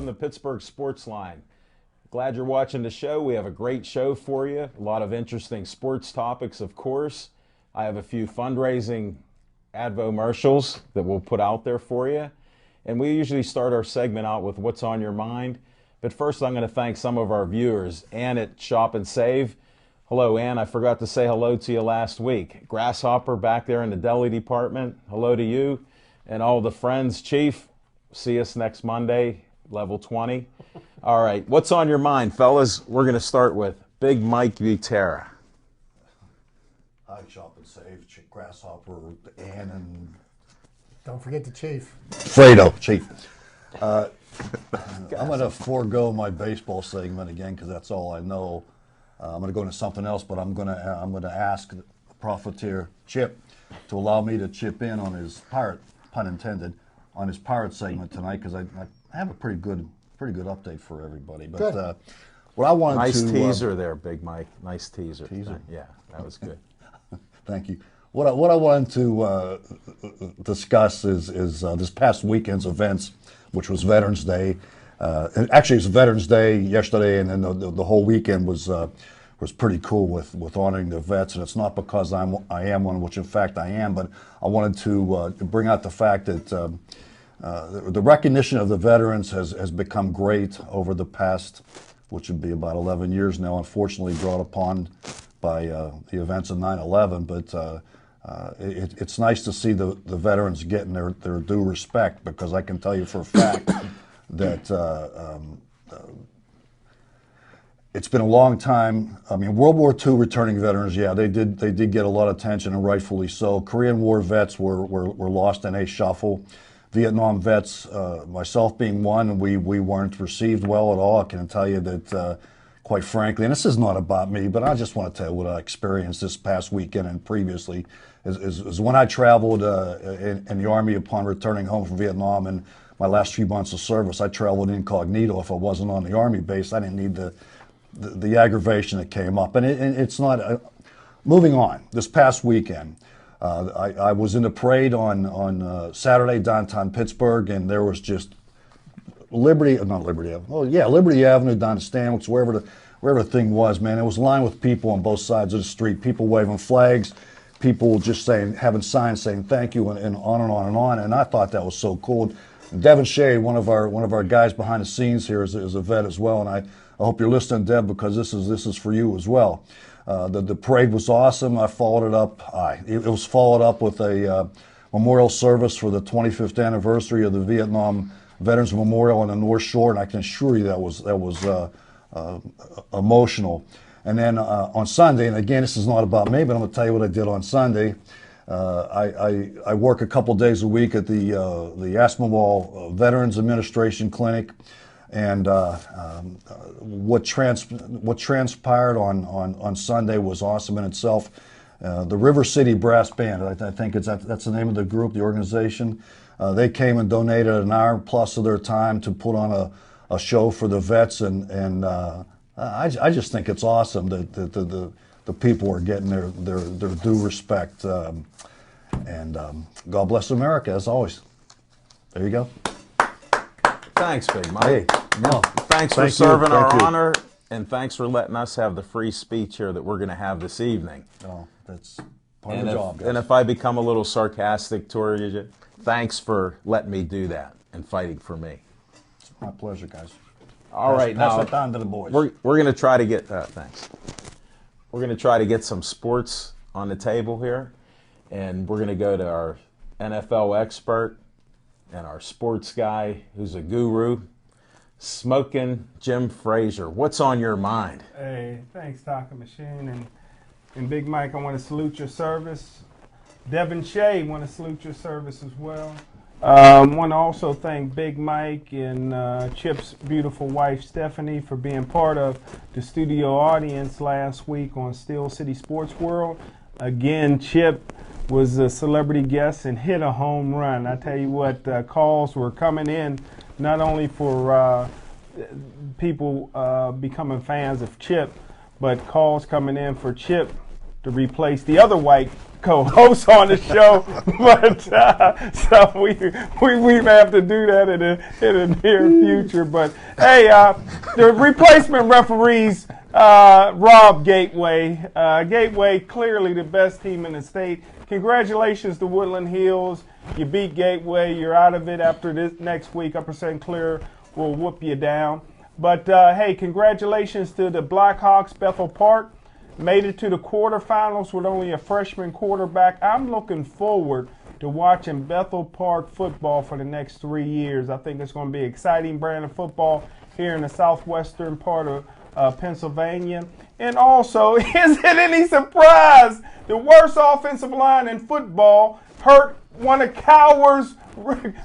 from the Pittsburgh Sportsline. Glad you're watching the show. We have a great show for you. A lot of interesting sports topics, of course. I have a few fundraising advomercials that we'll put out there for you. And we usually start our segment out with what's on your mind. But first, I'm going to thank some of our viewers. Ann at Shop and Save. Hello, Ann. I forgot to say hello to you last week. Grasshopper back there in the deli department. Hello to you. And all the friends. Chief, see us next Monday, level 20. All right. What's on your mind, fellas? We're going to start with Big Mike Butera. Hi, Shop and Save, Grasshopper, Ann, and... Don't forget the Chief. Fredo, Chief. I'm going to forego my baseball segment again because that's all I know. I'm going to go into something else, but I'm going to ask Profiteer Chip to allow me to chip in on his pirate, pun intended, on his pirate segment tonight because I have a pretty good update for everybody. But what I wanted nice to teaser there, Big Mike. Nice teaser. Teaser? Yeah, that was good. Thank you. What I wanted to discuss is this past weekend's events, which was Veterans Day. Actually, it's Veterans Day yesterday, and then the whole weekend was pretty cool with honoring the vets. And it's not because I am one, which in fact I am, but I wanted to bring out the fact that the recognition of the veterans has become great over the past, which would be about 11 years now, unfortunately brought upon by the events of 9/11. But it's nice to see the veterans getting their due respect, because I can tell you for a fact that it's been a long time. I mean, World War II returning veterans, yeah, they did get a lot of attention, and rightfully so. Korean War vets were lost in a shuffle. Vietnam vets, myself being one, we weren't received well at all. I can tell you that, quite frankly, and this is not about me, but I just want to tell you what I experienced this past weekend and previously, is when I traveled in the Army upon returning home from Vietnam, and my last few months of service, I traveled incognito. If I wasn't on the Army base, I didn't need the aggravation that came up. And it's not... moving on, this past weekend, I was in the parade on Saturday downtown Pittsburgh, and there was just Liberty Avenue down to Stanwix, wherever the thing was, man. It was lined with people on both sides of the street, people waving flags, people just having signs saying thank you, and on and on and on. And I thought that was so cool. Devin Shea, one of our guys behind the scenes here, is a vet as well, and I hope you're listening, Dev, because this is for you as well. The parade was awesome. I followed it up. It was followed up with a memorial service for the 25th anniversary of the Vietnam Veterans Memorial on the North Shore, and I can assure you that was emotional. And then on Sunday, and again, this is not about me, but I'm going to tell you what I did on Sunday. I work a couple days a week at the Aspenwall Veterans Administration Clinic, and what transpired on Sunday was awesome in itself. The River City Brass Band, I think that's the name of the group, the organization. They came and donated an hour plus of their time to put on a show for the vets, and I just think it's awesome that the people are getting their due respect. And God bless America, as always. There you go. Thanks, Big Mike. Hey, no. Thanks for serving our honor, and thanks for letting us have the free speech here that we're going to have this evening. Oh, that's part of the job, guys. And if I become a little sarcastic toward you, thanks for letting me do that and fighting for me. It's my pleasure, guys. All right, now pass it down to the boys. We're going to try to get thanks. We're going to try to get some sports on the table here, and we're going to go to our NFL expert and our sports guy who's a guru, Smoking Jim Frazier. What's on your mind? Hey, thanks, Taco Machine, and Big Mike. I want to salute your service. Devin Shea, want to salute your service as well. Want to also thank Big Mike and Chip's beautiful wife Stephanie for being part of the studio audience last week on Steel City Sports World. Again, Chip was a celebrity guest and hit a home run. I tell you what, calls were coming in not only for people becoming fans of Chip, but calls coming in for Chip to replace the other white co-host on the show, but so we may have to do that in the near future. But hey, the replacement referees, Rob Gateway. Gateway clearly the best team in the state. Congratulations to Woodland Hills. You beat Gateway. You're out of it after this next week. Upper St. Clair will whoop you down. But hey, congratulations to the Blackhawks. Bethel Park made it to the quarterfinals with only a freshman quarterback. I'm looking forward to watching Bethel Park football for the next 3 years. I think it's going to be an exciting brand of football here in the southwestern part of Pennsylvania. And also, is it any surprise the worst offensive line in football hurt one of Cowher's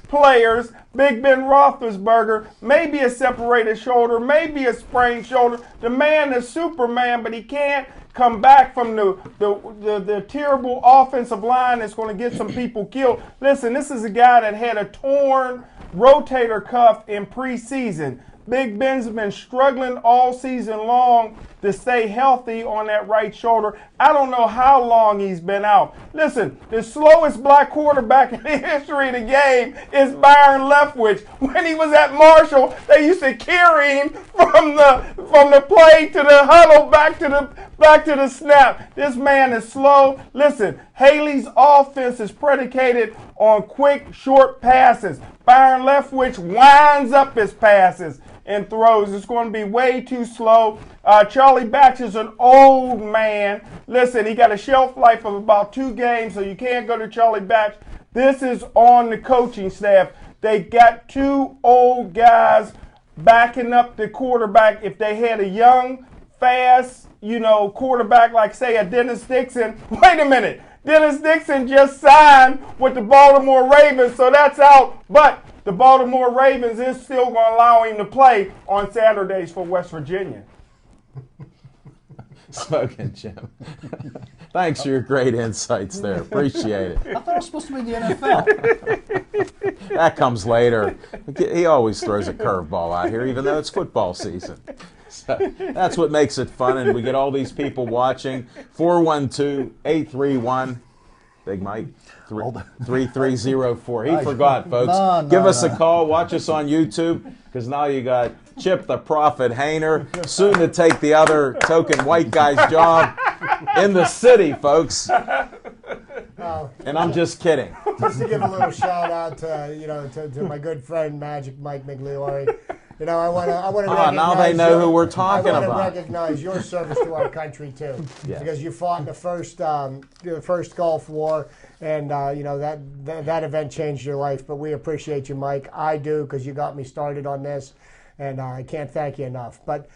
players, Big Ben Roethlisberger, maybe a separated shoulder, maybe a sprained shoulder. The man is Superman, but he can't come back from the terrible offensive line that's going to get some people killed. Listen, this is a guy that had a torn rotator cuff in preseason. Big Ben's been struggling all season long to stay healthy on that right shoulder. I don't know how long he's been out. Listen, the slowest black quarterback in the history of the game is Byron Leftwich. When he was at Marshall, they used to carry him from the play to the huddle back to the snap. This man is slow. Listen, Haley's offense is predicated on quick, short passes. Byron Leftwich winds up his passes and throws. It's going to be way too slow. Charlie Batch is an old man. Listen, he got a shelf life of about 2 games, so you can't go to Charlie Batch. This is on the coaching staff. They got 2 old guys backing up the quarterback. If they had a young, fast, quarterback like, say, a Dennis Dixon. Wait a minute. Dennis Dixon just signed with the Baltimore Ravens, so that's out. But the Baltimore Ravens is still going to allow him to play on Saturdays for West Virginia. Smoking Jim. Thanks for your great insights there. Appreciate it. I thought it was supposed to be the NFL. That comes later. He always throws a curveball out here, even though it's football season. So that's what makes it fun, and we get all these people watching. 412-831, Big Mike, 3304. He forgot, folks. Give us a call. Watch us on YouTube, because now you got Chip the Prophet Hayner, soon to take the other token white guy's job in the city, folks. And I'm just kidding. Just to give a little shout out to my good friend Magic Mike Migliore. I want to recognize. Now they know who we're talking about. I want to recognize your service to our country too, because you fought in the first Gulf War, and that event changed your life. But we appreciate you, Mike. I do, because you got me started on this, and I can't thank you enough. But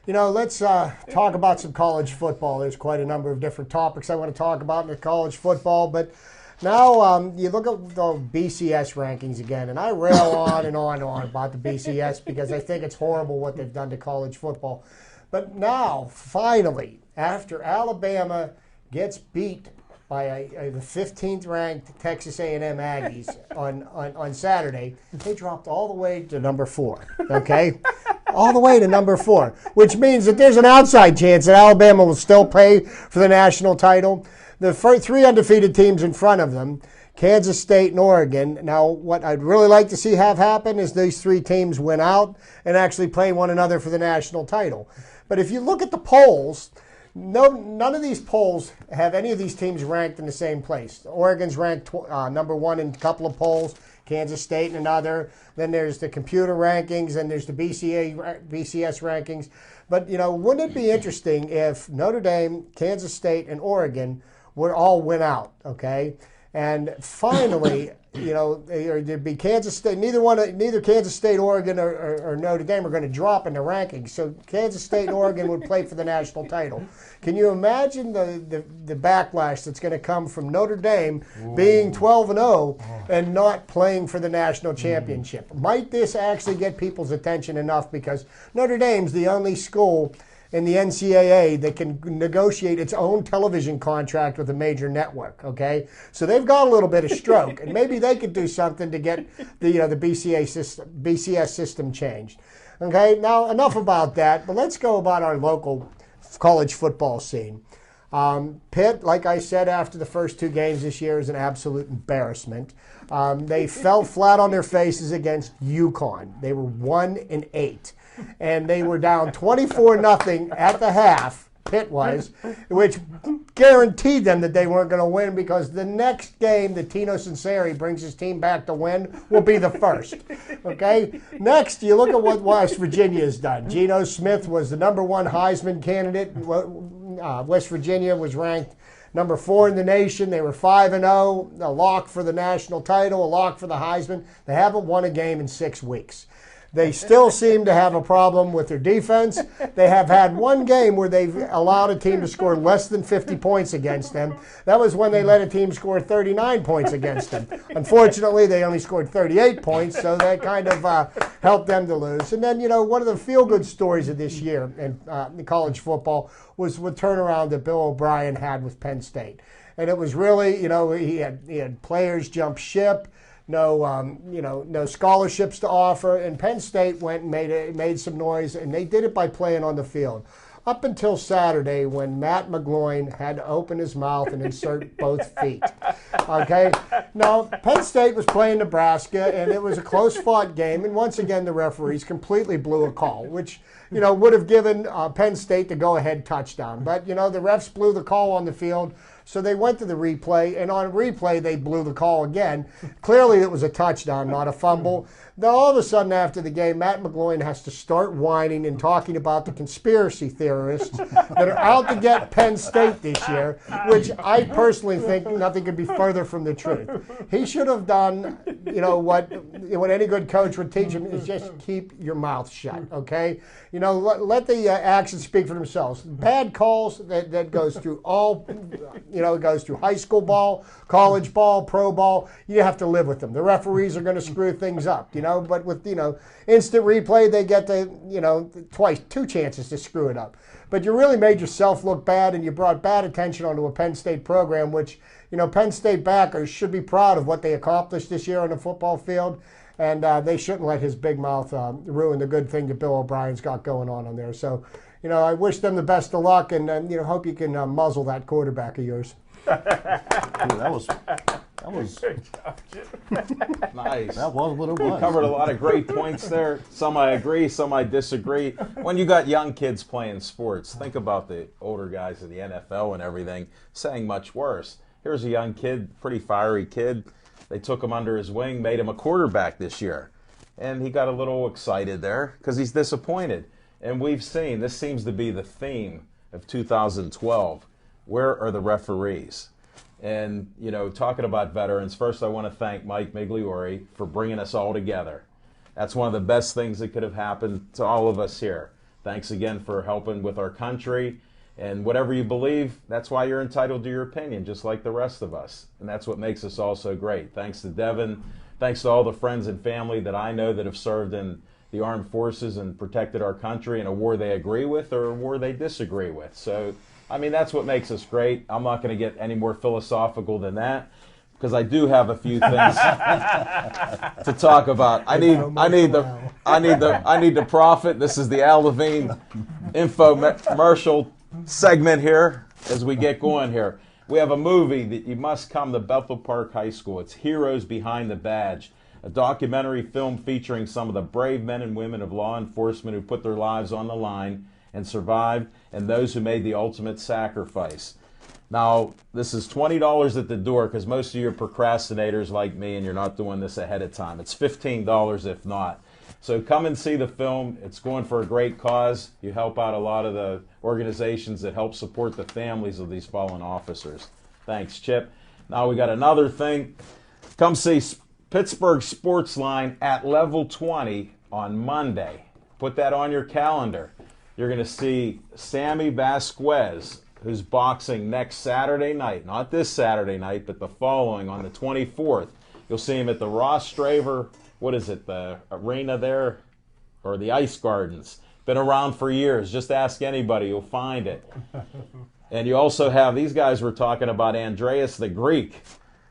let's talk about some college football. There's quite a number of different topics I want to talk about in the college football, but. Now, you look at the BCS rankings again, and I rail on and on and on about the BCS because I think it's horrible what they've done to college football. But now, finally, after Alabama gets beat by the 15th ranked Texas A&M Aggies on Saturday, they dropped all the way to number 4, okay? All the way to number 4, which means that there's an outside chance that Alabama will still play for the national title. The 3 undefeated teams in front of them, Kansas State and Oregon. Now, what I'd really like to see have happen is these 3 teams win out and actually play one another for the national title. But if you look at the polls, none of these polls have any of these teams ranked in the same place. Oregon's ranked number 1 in a couple of polls, Kansas State in another. Then there's the computer rankings, and there's the BCS rankings. But, wouldn't it be interesting if Notre Dame, Kansas State, and Oregon would all win out, okay? And finally, there'd be Kansas State. Neither Kansas State, Oregon, or Notre Dame are going to drop in the rankings. So Kansas State and Oregon would play for the national title. Can you imagine the backlash that's going to come from Notre Dame being 12-0 and not playing for the national championship? Might this actually get people's attention enough? Because Notre Dame's the only school in the NCAA that can negotiate its own television contract with a major network, okay? So they've got a little bit of stroke, and maybe they could do something to get the BCS system changed. Okay, now enough about that, but let's go about our local college football scene. Pitt, like I said, after the first 2 games this year, is an absolute embarrassment. They fell flat on their faces against UConn. They were 1-8, and they were down 24-0 at the half. Pitt was, which guaranteed them that they weren't going to win, because the next game that Tino Sinceri brings his team back to win will be the first. Okay? Next, you look at what West Virginia has done. Geno Smith was the #1 Heisman candidate. West Virginia was ranked number 4 in the nation. They were 5-0, a lock for the national title, a lock for the Heisman. They haven't won a game in 6 weeks. They still seem to have a problem with their defense. They have had 1 game where they've allowed a team to score less than 50 points against them. That was when they let a team score 39 points against them. Unfortunately, they only scored 38 points, so that kind of helped them to lose. And then, one of the feel-good stories of this year in college football was the turnaround that Bill O'Brien had with Penn State. And it was really, he had players jump ship. No scholarships to offer, and Penn State went and made some noise, and they did it by playing on the field. Up until Saturday, when Matt McGloin had to open his mouth and insert both feet. Okay? Now, Penn State was playing Nebraska, and it was a close-fought game, and once again, the referees completely blew a call, which, would have given Penn State the go-ahead touchdown. But, the refs blew the call on the field. So they went to the replay, and on replay, they blew the call again. Clearly, it was a touchdown, not a fumble. Then all of a sudden, after the game, Matt McGloin has to start whining and talking about the conspiracy theorists that are out to get Penn State this year, which I personally think nothing could be further from the truth. He should have done, what any good coach would teach him, is just keep your mouth shut, okay? Let the actions speak for themselves. Bad calls, that goes through all, it goes through high school ball, college ball, pro ball. You have to live with them. The referees are going to screw things up, but with, instant replay, they get the, 2 chances to screw it up. But you really made yourself look bad, and you brought bad attention onto a Penn State program, which, Penn State backers should be proud of what they accomplished this year on the football field. And they shouldn't let his big mouth ruin the good thing that Bill O'Brien's got going on there. So, I wish them the best of luck, and hope you can muzzle that quarterback of yours. That was Nice. That was what it was. Covered a lot of great points there. Some I agree, some I disagree. When you got young kids playing sports, think about the older guys in the NFL and everything saying much worse. Here's a young kid, pretty fiery kid. They took him under his wing, made him a quarterback this year. And he got a little excited there because he's disappointed. And we've seen, this seems to be the theme of 2012. Where are the referees? And, talking about veterans, first I want to thank Mike Migliore for bringing us all together. That's one of the best things that could have happened to all of us here. Thanks again for helping with our country. And whatever you believe, that's why you're entitled to your opinion, just like the rest of us. And that's what makes us all so great. Thanks to Devin. Thanks to all the friends and family that I know that have served in the armed forces and protected our country in a war they agree with or a war they disagree with. So, that's what makes us great. I'm not going to get any more philosophical than that, because I do have a few things to talk about. I need the profit. This is the Al Levine infomercial segment here as we get going here. We have a movie that you must come to Bethel Park High School. It's Heroes Behind the Badge, a documentary film featuring some of the brave men and women of law enforcement who put their lives on the line and survived, and those who made the ultimate sacrifice. Now, this is $20 at the door, because most of you are procrastinators like me and you're not doing this ahead of time. It's $15 if not. So come and see the film. It's going for a great cause. You help out a lot of the organizations that help support the families of these fallen officers. Thanks, Chip. Now we got another thing. Come see Pittsburgh Sportsline at level 20 on Monday. Put that on your calendar. You're going to see Sammy Vasquez, who's boxing next Saturday night. Not this Saturday night, but the following on the 24th. You'll see him at the Ross Straver, the arena there, or the Ice Gardens. Been around for years. Just ask anybody, you'll find it. And you also have, these guys were talking about Andreas the Greek.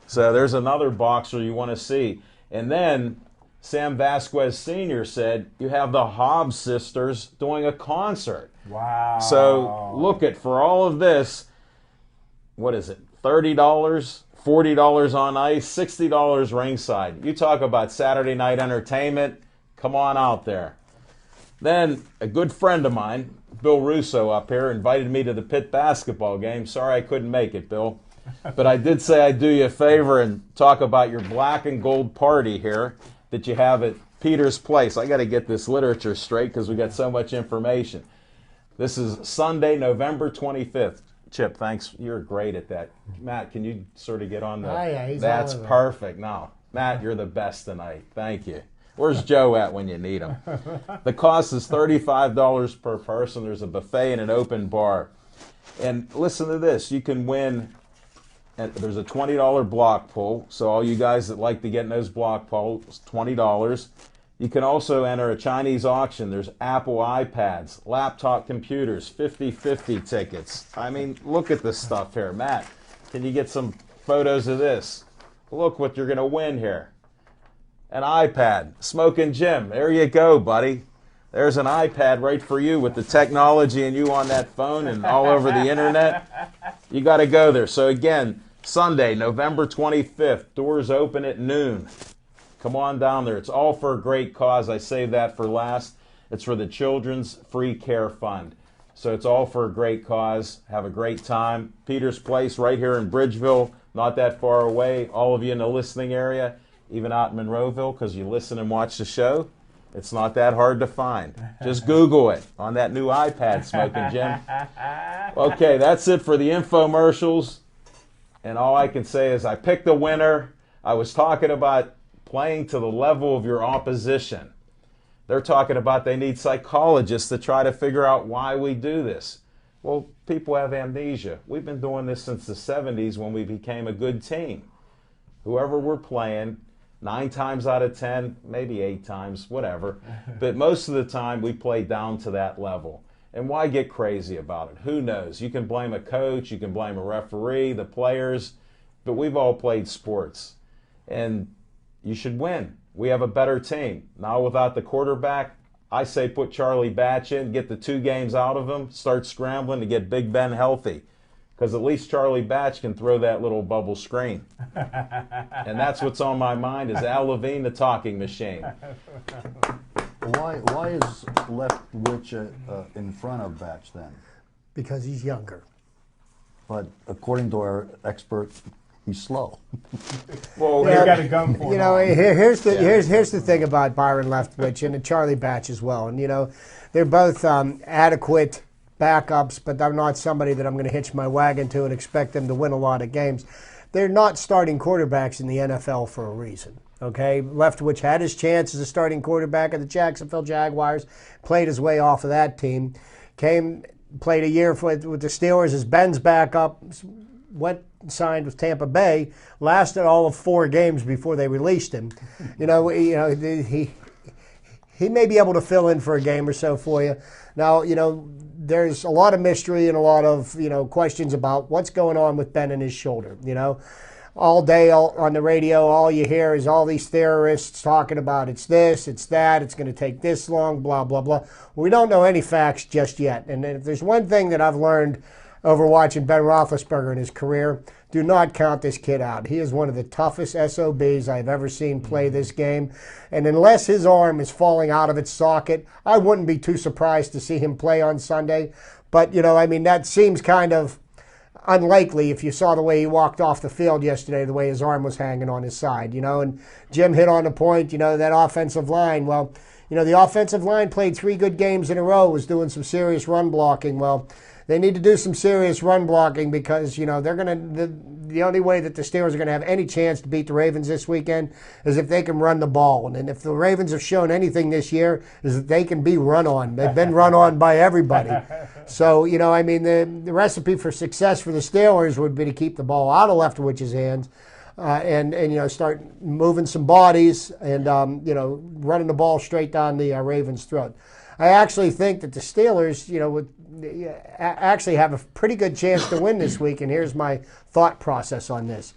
So there's another boxer you want to see. And then Sam Vasquez Sr. said you have the Hobbs sisters doing a concert. Wow. So look for all of this. what is it, $30, $40 on ice, $60 ringside. You talk about Saturday night entertainment, come on out there. Then a good friend of mine, Bill Russo up here, invited me to the Pitt basketball game. Sorry I couldn't make it, Bill. But I did say I'd do you a favor and talk about your black and gold party here that you have at Peter's Place. I got to get this literature straight because we got so much information. This is Sunday, November 25th. Chip, thanks. You're great at that. Matt, can you sort of get on the... Oh, yeah, he's That's all over. perfect. No, Matt, you're the best tonight. Thank you. Where's Joe at when you need him? The cost is $35 per person. There's a buffet and an open bar. And listen to this. You can win... And there's a $20 block pull, so all you guys that like to get in those block pulls, $20. You can also enter a Chinese auction. There's Apple iPads, laptop computers, 50/50 tickets. I mean, look at this stuff here. Matt, can you get some photos of this? Look what you're going to win here. An iPad, Smoking Jim. There you go, buddy. There's an iPad right for you with the technology and you on that phone and all over the internet. You got to go there. So again, Sunday, November 25th, doors open at noon. Come on down there. It's all for a great cause. I saved that for last. It's for the Children's Free Care Fund. So it's all for a great cause. Have a great time. Peter's Place right here in Bridgeville, not that far away. All of you in the listening area, even out in Monroeville, because you listen and watch the show. It's not that hard to find. Just Google it on that new iPad, Smoking Jim. Okay, that's it for the infomercials. And all I can say is I picked a winner. I was talking about playing to the level of your opposition. They're talking about they need psychologists to try to figure out why we do this. Well, people have amnesia. We've been doing this since the 70s when we became a good team. Whoever we're playing, 9 times out of 10, maybe 8 times, whatever. But most of the time, we play down to that level. And why get crazy about it? Who knows? You can blame a coach, you can blame a referee, the players, but we've all played sports. And you should win. We have a better team. Now without the quarterback, I say put Charlie Batch in, get the 2 games out of him, start scrambling to get Big Ben healthy. Because at least Charlie Batch can throw that little bubble screen. And that's what's on my mind is Al Levine, the talking machine. Why is Leftwich in front of Batch then? Because he's younger. But according to our expert, he's slow. Well, you got a gun for You know, here's the thing about Byron Leftwich and Charlie Batch as well. And you know, they're both adequate backups, but I'm not somebody that I'm going to hitch my wagon to and expect them to win a lot of games. They're not starting quarterbacks in the NFL for a reason. Okay, Leftwich had his chance as a starting quarterback of the Jacksonville Jaguars, played his way off of that team, played a year with the Steelers as Ben's backup, signed with Tampa Bay, lasted all of 4 games before they released him. He may be able to fill in for a game or so for you. Now, there's a lot of mystery and a lot of, questions about what's going on with Ben and his shoulder. All day on the radio, all you hear is all these theorists talking about it's this, it's that, it's going to take this long, blah, blah, blah. We don't know any facts just yet. And if there's one thing that I've learned over watching Ben Roethlisberger in his career, do not count this kid out. He is one of the toughest SOBs I've ever seen play this game. And unless his arm is falling out of its socket, I wouldn't be too surprised to see him play on Sunday. But, that seems kind of unlikely if you saw the way he walked off the field yesterday, the way his arm was hanging on his side, and Jim hit on the point, that offensive line. Well, the offensive line played 3 good games in a row, was doing some serious run blocking. Well, they need to do some serious run blocking because, they're going to, the only way that the Steelers are going to have any chance to beat the Ravens this weekend is if they can run the ball. And if the Ravens have shown anything this year is that they can be run on. They've been run on by everybody. So, the recipe for success for the Steelers would be to keep the ball out of Leftwich's hands and start moving some bodies and, running the ball straight down the Ravens' throat. I actually think that the Steelers, would actually have a pretty good chance to win this week, and here's my thought process on this.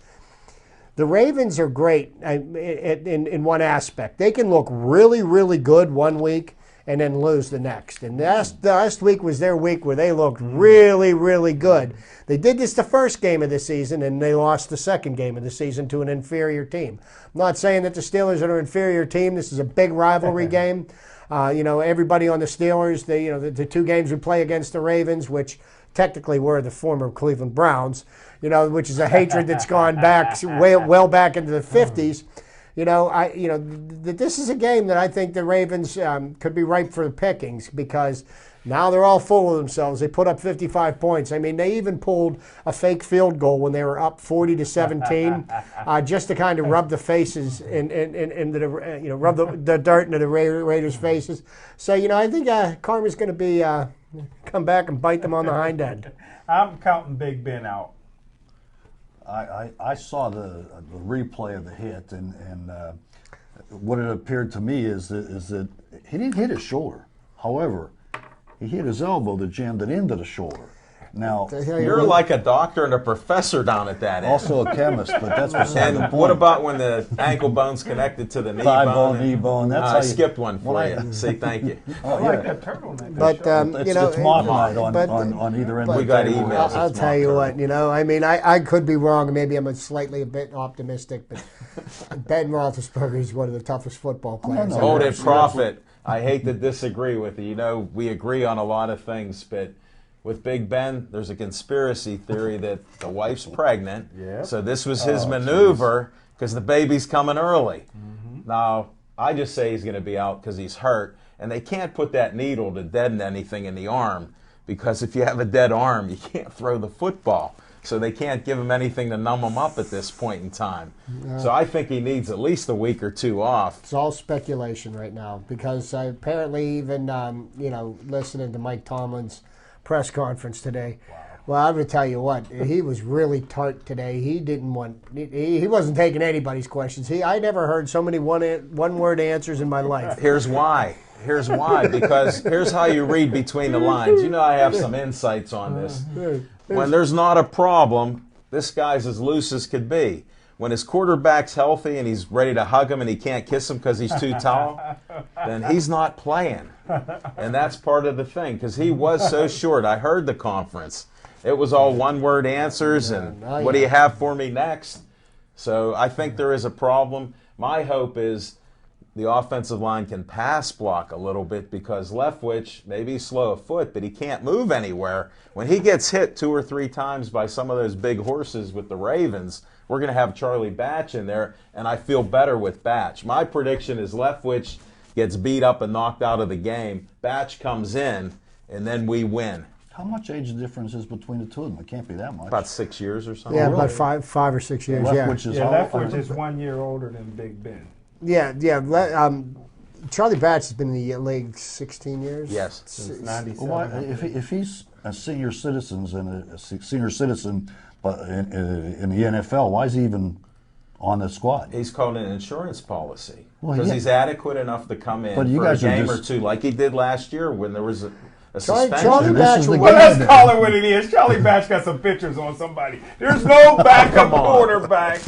The Ravens are great in one aspect. They can look really, really good one week and then lose the next. And last week was their week where they looked really, really good. They did this the first game of the season, and they lost the second game of the season to an inferior team. I'm not saying that the Steelers are an inferior team. This is a big rivalry game. Everybody on the Steelers, the 2 games we play against the Ravens, which technically were the former Cleveland Browns, which is a hatred that's gone back well back into the 50s. This is a game that I think the Ravens could be ripe for the pickings, because now they're all full of themselves. They put up 55 points. I mean, they even pulled a fake field goal when they were up 40-17, just to kind of rub the faces and rub the dirt into the Raiders' faces. So I think karma's going to be come back and bite them on the hind end. I'm counting Big Ben out. I saw the replay of the hit, and what it appeared to me is that he didn't hit his shoulder. However, he hit his elbow that jammed it into the shoulder. Now, you're like a doctor and a professor down at that end. Also a chemist, but that's beside the point. What about when the ankle bone's connected to the knee thigh bone? Knee bone. That's how I skipped one for you. Say thank you. I like that turtleneck. But it's mock night on either end. We got emails. I'll tell you what. I mean, I could be wrong. Maybe I'm slightly a bit optimistic, but Ben Roethlisberger is one of the toughest football players. Hold it, Prophet. I hate to disagree with you. We agree on a lot of things, but with Big Ben, there's a conspiracy theory that the wife's pregnant. Yeah. So this was his maneuver because the baby's coming early. Mm-hmm. Now, I just say he's going to be out because he's hurt. And they can't put that needle to deaden anything in the arm, because if you have a dead arm, you can't throw the football. So they can't give him anything to numb him up at this point in time. So I think he needs at least a week or 2 off. It's all speculation right now, because apparently even, listening to Mike Tomlin's press conference today. Wow. Well, I'm going to tell you what, he was really tart today. He wasn't taking anybody's questions. I never heard so many one-word answers in my life. Here's why. Because here's how you read between the lines. I have some insights on this. When there's not a problem, this guy's as loose as could be. When his quarterback's healthy and he's ready to hug him and he can't kiss him because he's too tall, then he's not playing. And that's part of the thing, because he was so short. I heard the conference. It was all one-word answers and what do you have for me next? So I think there is a problem. My hope is the offensive line can pass block a little bit, because Leftwich, maybe he's slow of foot, but he can't move anywhere. When he gets hit 2 or 3 times by some of those big horses with the Ravens, we're going to have Charlie Batch in there, and I feel better with Batch. My prediction is Leftwich gets beat up and knocked out of the game. Batch comes in, and then we win. How much age difference is between the two of them? It can't be that much. About 6 years or something. Yeah, about five or 6 years. Leftwich is 1 year older than Big Ben. Yeah. Charlie Batch has been in the league 16 years. Yes, since '97. Well, if he's a senior citizen but in the NFL, why is he even on the squad? He's called an insurance policy because he's adequate enough to come in for a game or two, like he did last year when there was a suspension. Charlie Batch, let's call it what it is. Charlie Batch got some pictures on somebody. There's no backup quarterback.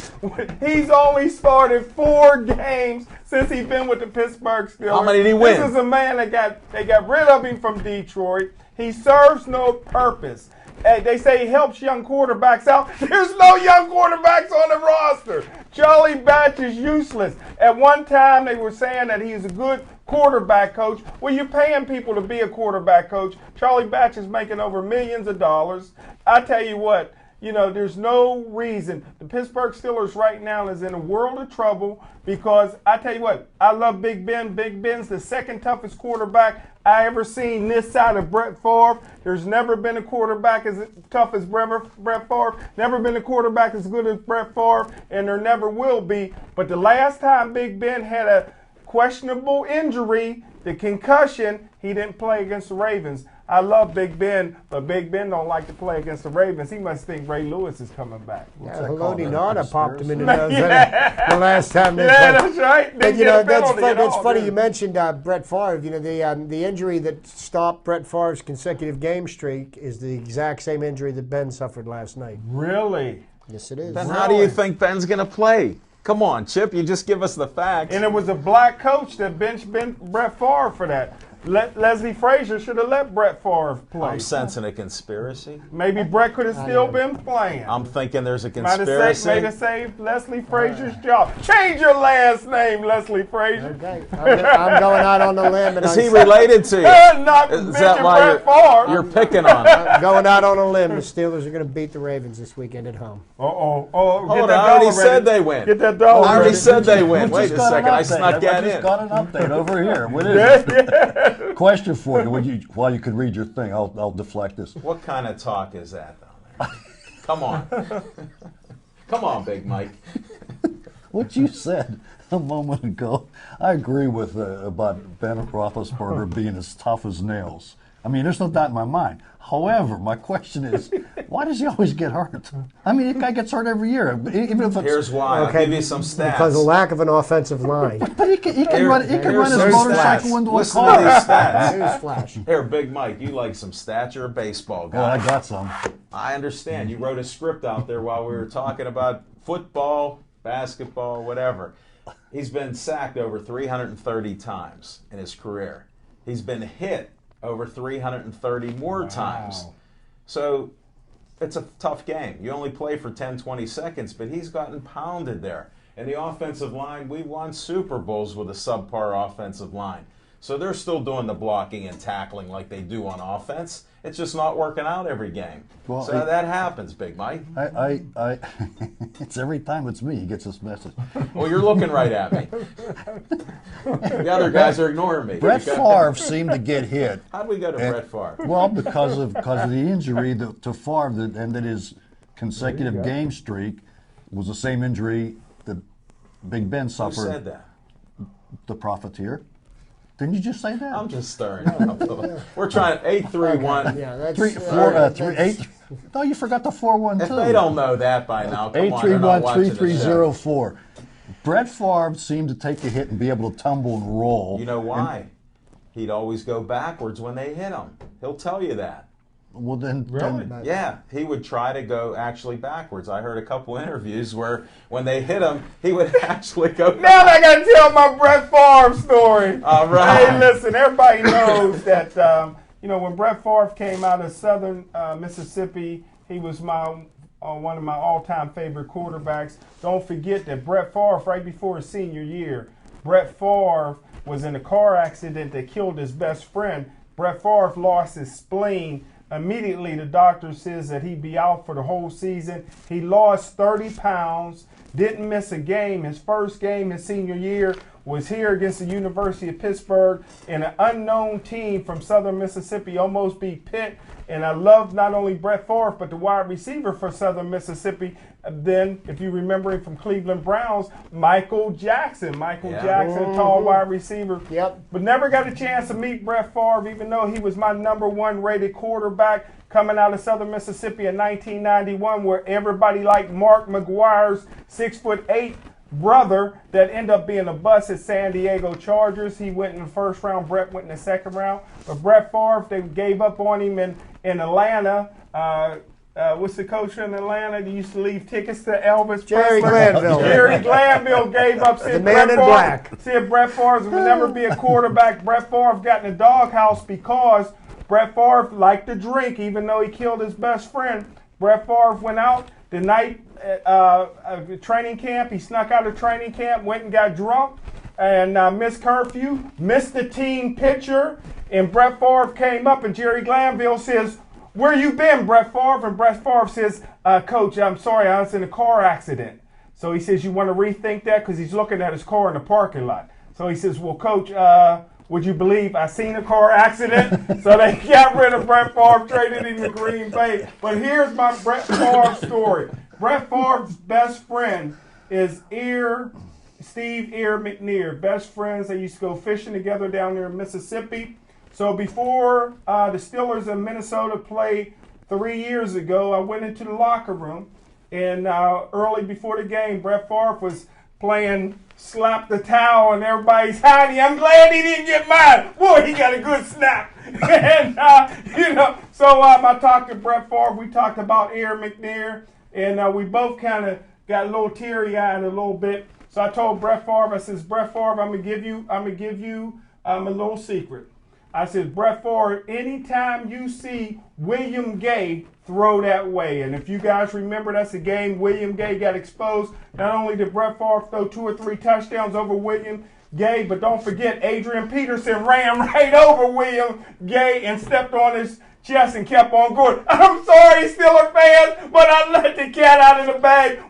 He's only started 4 games since he's been with the Pittsburgh Steelers. How many did he win? This is a man that they got rid of him from Detroit. He serves no purpose. Hey, they say he helps young quarterbacks out. There's no young quarterbacks on the roster. Charlie Batch is useless. At one time, they were saying that he's a good quarterback coach. Well, you're paying people to be a quarterback coach. Charlie Batch is making over millions of dollars. I tell you what, there's no reason. The Pittsburgh Steelers right now is in a world of trouble, because I tell you what, I love Big Ben. Big Ben's the second toughest quarterback I ever seen this side of Brett Favre. There's never been a quarterback as tough as Brett Favre. Never been a quarterback as good as Brett Favre, and there never will be. But the last time Big Ben had a questionable injury, the concussion, he didn't play against the Ravens. I love Big Ben, but Big Ben don't like to play against the Ravens. He must think Ray Lewis is coming back. Haloti Nada popped him in the nose the last time they played. That's right. But that's funny you mentioned Brett Favre. The injury that stopped Brett Favre's consecutive game streak is the exact same injury that Ben suffered last night. Really? Yes, it is. Then how do you think Ben's going to play? Come on, Chip, you just give us the facts. And it was a black coach that benched Brett Favre for that. Leslie Frazier should have let Brett Favre play. I'm sensing a conspiracy. Maybe Brett could have still been playing. I'm thinking there's a Might conspiracy. have saved Leslie Frazier's job. Change your last name, Leslie Frazier. Okay, I'm going out on the limb. And Is I'm he related to you? Not Is mention that why Brett Favre. you're picking on him? going out on a limb. The Steelers are going to beat the Ravens this weekend at home. Oh, Hold get on, that I already dollar said ready. they win. Get that dollar I already ready. said they win. We Wait just a got an second. I update. snuck that I just in. got an update over here. What is it? Question for you. While you could read your thing, I'll deflect this. What kind of talk is that down there? Come on. Come on, Big Mike. What you said a moment ago, I agree with about Ben Roethlisberger being as tough as nails. I mean, there's no doubt in my mind. However, my question is, why does he always get hurt? I mean, the guy gets hurt every year. Even if it's, Here's why. I'll give you some stats. Because of lack of an offensive line. but he can run his here's some motorcycle stats. into a Listen to car. these stats. Newsflash. Here, Big Mike, you like some stats. You're a baseball Oh, I guy. got some. I understand. You wrote a script out there while we were talking about football, basketball, whatever. He's been sacked over 330 times in his career. He's been hit over 330 more times. So it's a tough game. You only play for 10, 20 seconds, but he's gotten pounded there. And the offensive line, we won Super Bowls with a subpar offensive line. So they're still doing the blocking and tackling like they do on offense. It's just not working out every game. Well, so that happens, Big Mike. I it's every time it's me he gets this message. Well, you're looking right at me. The other guys are ignoring me. Brett Favre seemed to get hit. How'd we go to Brett Favre? Well, because of the injury to Favre that ended his consecutive game streak was the same injury that Big Ben Who suffered. said that? The Profiteer. Didn't you just say that? I'm just stirring. We're trying 831. Yeah, that's 8. No, you forgot the 412. If they don't know that by now, come on, they're not watching the show. 831-3304. Brett Favre seemed to take a hit and be able to tumble and roll. You know why? He'd always go backwards when they hit him. He'll tell you that. Well, then, Really? Yeah, he would try to go actually backwards. I heard a couple interviews where when they hit him, he would actually go Now I got to tell my Brett Favre story. All right. Hey, listen, everybody knows that, when Brett Favre came out of Southern Mississippi, he was one of my all-time favorite quarterbacks. Don't forget that Brett Favre, right before his senior year, Brett Favre was in a car accident that killed his best friend. Brett Favre lost his spleen. Immediately, the doctor says that he'd be out for the whole season. He lost 30 pounds, didn't miss a game. His first game his senior year was here against the University of Pittsburgh, and an unknown team from Southern Mississippi almost beat Pitt. And I love not only Brett Favre, but the wide receiver for Southern Mississippi. Then, if you remember him from Cleveland Browns, Michael Jackson. Jackson, tall wide receiver. Yep. But never got a chance to meet Brett Favre, even though he was my #1 rated quarterback coming out of Southern Mississippi in 1991, where everybody liked Mark McGuire's 6'8" brother that ended up being a bust at San Diego Chargers. He went in the first round. Brett went in the second round. But Brett Favre, they gave up on him in Atlanta. What's the coach in Atlanta? They used to leave tickets to Elvis Jerry Presley. Glanville. Jerry Glanville gave up. The man in black. Said Brett Favre would never be a quarterback. Brett Favre got in the doghouse because Brett Favre liked to drink, even though he killed his best friend. Brett Favre went out the night training camp. He snuck out of training camp, went and got drunk, and missed curfew, missed the team picture. And Brett Favre came up, and Jerry Glanville says, "Where you been, Brett Favre?" And Brett Favre says, "Coach, I'm sorry, I was in a car accident." So he says, "You want to rethink that?" Because he's looking at his car in the parking lot. So he says, "Well, Coach, would you believe I seen a car accident?" So they got rid of Brett Favre, traded him to Green Bay. But here's my Brett Favre story. Brett Favre's best friend is Steve McNair. Best friends. They used to go fishing together down there in Mississippi. So before the Steelers in Minnesota played 3 years ago, I went into the locker room, and early before the game, Brett Favre was playing slap the towel, and everybody's hiding. I'm glad he didn't get mine. Boy, he got a good snap. And, so I talked to Brett Favre. We talked about McNair, and we both kind of got a little teary-eyed a little bit. So I told Brett Favre, I says, Brett Favre, I'm gonna give you a little secret. I said, Brett Favre, anytime you see William Gay, throw that way. And if you guys remember, that's the game William Gay got exposed. Not only did Brett Favre throw 2 or 3 touchdowns over William Gay, but don't forget Adrian Peterson ran right over William Gay and stepped on his chest and kept on going. I'm sorry, Steelers fans, but I let the cat out of the bag.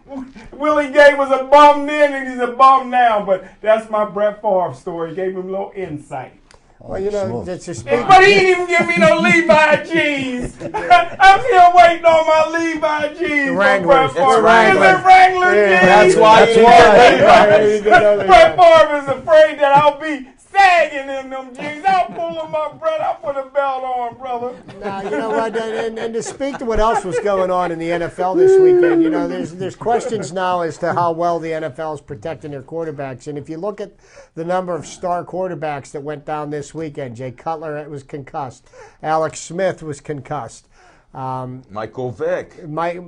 Willie Gay was a bum then and he's a bum now. But that's my Brett Favre story. Gave him a little insight. Well, you know, that's just but he didn't even give me no Levi jeans. I'm still waiting on my Levi jeans. Wranglers. It's Wrangler Yeah. jeans. That's why you Wranglers. Brett Favre is afraid that I'll be sagging in them jeans. I'll pull them up, Brett. I'll put a belt on, brother. Now, you know what, and to speak to what else was going on in the NFL this weekend, you know, there's questions now as to how well the NFL is protecting their quarterbacks. And if you look at the number of star quarterbacks that went down this weekend, Jay Cutler was concussed. Alex Smith was concussed. Michael Vick.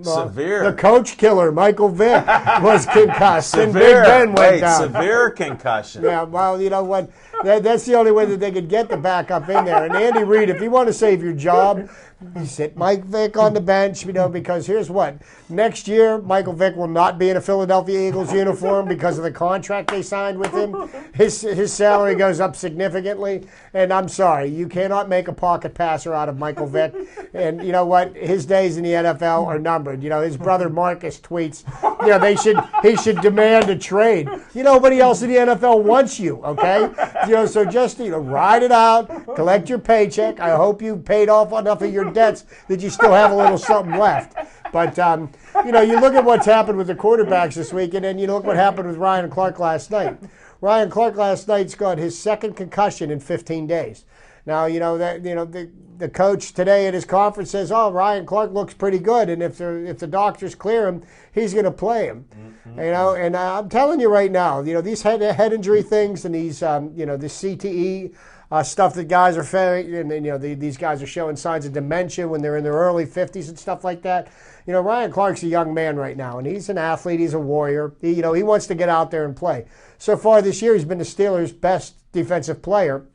Severe. The coach killer, Michael Vick, was concussed. Severe. And Big Ben went down. Severe concussion. Yeah, well, you know what? That's the only way that they could get the backup in there. And Andy Reid, if you want to save your job, you sit Mike Vick on the bench, you know, because here's what. Next year, Michael Vick will not be in a Philadelphia Eagles uniform because of the contract they signed with him. His salary goes up significantly. And I'm sorry, you cannot make a pocket passer out of Michael Vick. And you know what? His days in the NFL are numbered. You know, his brother Marcus tweets, you know, he should demand a trade. You know, nobody else in the NFL wants you, okay? You know, so just, you know, ride it out, collect your paycheck. I hope you paid off enough of your debts that you still have a little something left. But, you know, you look at what's happened with the quarterbacks this week, and then you look what happened with Ryan Clark last night. Ryan Clark last night's got his second concussion in 15 days. Now, you know, the coach today at his conference says, oh, Ryan Clark looks pretty good, and if the doctors clear him, he's going to play him. Mm-hmm. You know, and I'm telling you right now, you know, these head injury things and these, you know, the CTE stuff that guys are failing, and you know, these guys are showing signs of dementia when they're in their early 50s and stuff like that. You know, Ryan Clark's a young man right now, and he's an athlete. He's a warrior. You know, he wants to get out there and play. So far this year, he's been the Steelers' best defensive player.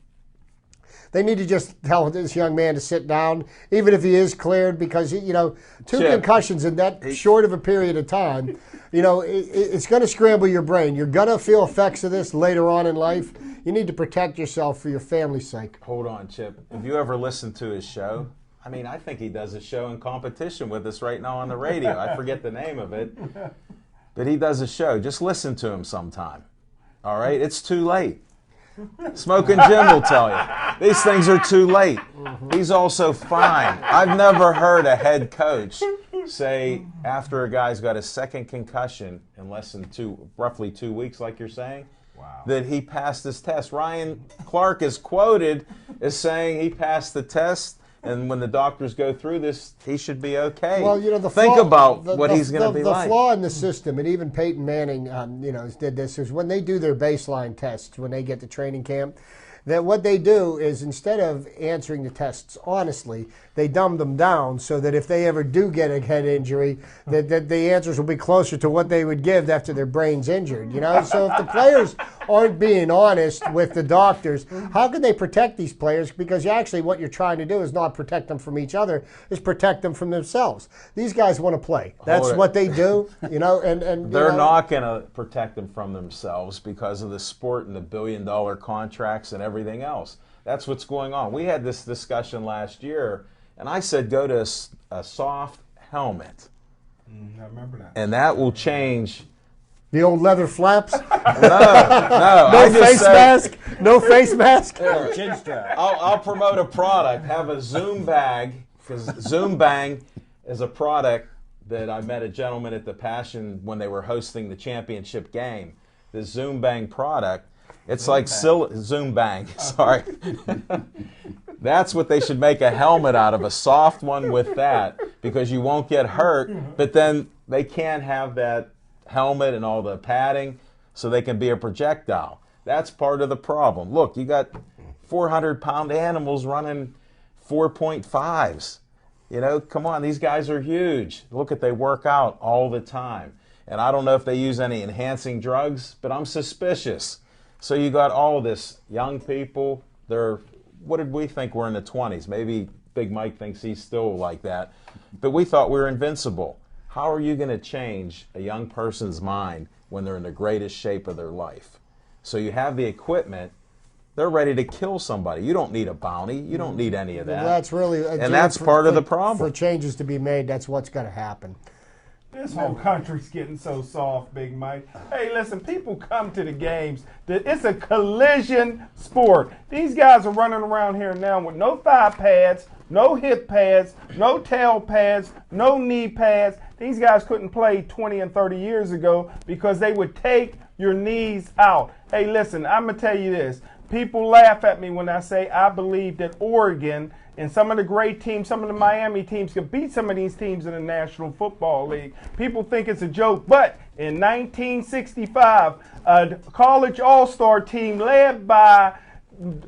They need to just tell this young man to sit down, even if he is cleared, because, you know, 2 concussions in that short of a period of time, you know, it's going to scramble your brain. You're going to feel effects of this later on in life. You need to protect yourself for your family's sake. Hold on, Chip. Have you ever listened to his show? I mean, I think he does a show in competition with us right now on the radio. I forget the name of it. But he does a show. Just listen to him sometime. All right? It's too late. Smoking Jim will tell you. These things are too late. He's also fine. I've never heard a head coach say after a guy's got a second concussion in less than roughly 2 weeks, like you're saying, that he passed his test. Ryan Clark is quoted as saying he passed the test, and when the doctors go through this, he should be okay. Well, you know, think about what he's going to be like. The flaw in the system, and even Peyton Manning, you know, did this, is when they do their baseline tests, when they get to training camp, that what they do is instead of answering the tests honestly, they dumb them down so that if they ever do get a head injury, that the answers will be closer to what they would give after their brain's injured. You know, so if the players aren't being honest with the doctors, how can they protect these players? Because actually what you're trying to do is not protect them from each other, is protect them from themselves. These guys want to play. That's what they do, you know. And they're not going to protect them from themselves because of the sport and the billion-dollar contracts and everything else. That's what's going on. We had this discussion last year, and I said go to a soft helmet. I remember that. And that will change. The old leather flaps? No. No face mask? No face mask? Chin strap. I'll promote a product. Have a Zoom bag, because Zoom Bang is a product that I met a gentleman at the Passion when they were hosting the championship game. The Zoom Bang product, it's like Zoom Bang, sorry. That's what they should make a helmet out of, a soft one with that, because you won't get hurt, but then they can't have that helmet and all the padding so they can be a projectile. That's part of the problem. Look, you got 400-pound animals running 4.5s. You know, come on, these guys are huge. Look at, they work out all the time. And I don't know if they use any enhancing drugs, but I'm suspicious. So you got all this young people, they're what did we think we're in the 20s? Maybe Big Mike thinks he's still like that. But we thought we were invincible. How are you going to change a young person's mind when they're in the greatest shape of their life? So you have the equipment. They're ready to kill somebody. You don't need a bounty. You don't need any of that. Well, that's really, and that's part of the problem. For changes to be made, that's what's going to happen. This whole country's getting so soft, Big Mike. Hey, listen, people come to the games. It's a collision sport. These guys are running around here now with no thigh pads, no hip pads, no tail pads, no knee pads. These guys couldn't play 20 and 30 years ago because they would take your knees out. Hey, listen, I'm going to tell you this. People laugh at me when I say I believe that Oregon and some of the great teams, some of the Miami teams, can beat some of these teams in the National Football League. People think it's a joke, but in 1965, a college all-star team led by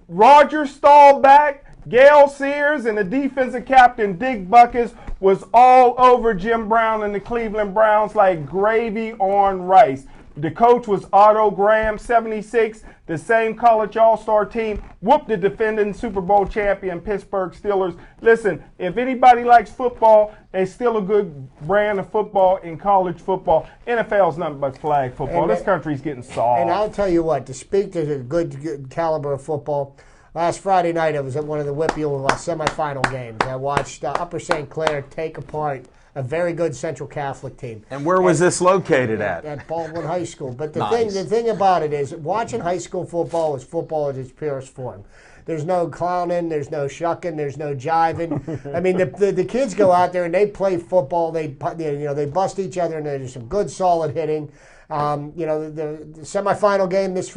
Roger Staubach, Gale Sears, and the defensive captain Dick Buckus was all over Jim Brown and the Cleveland Browns like gravy on rice. The coach was Otto Graham, 76. The same college all-star team whooped the defending Super Bowl champion Pittsburgh Steelers. Listen, if anybody likes football, it's still a good brand of football in college football. NFL's nothing but flag football. This country's getting soft. And I'll tell you what, to speak to the good caliber of football, last Friday night I was at one of the Whippeal semifinal games. I watched Upper St. Clair take apart a very good Central Catholic team. And where was this located at? At Baldwin High School. But the Nice. thing about it is, watching high school football is football at its purest form. There's no clowning, there's no shucking, there's no jiving. I mean, the kids go out there and they play football. They bust each other, and there's some good solid hitting. The semifinal game this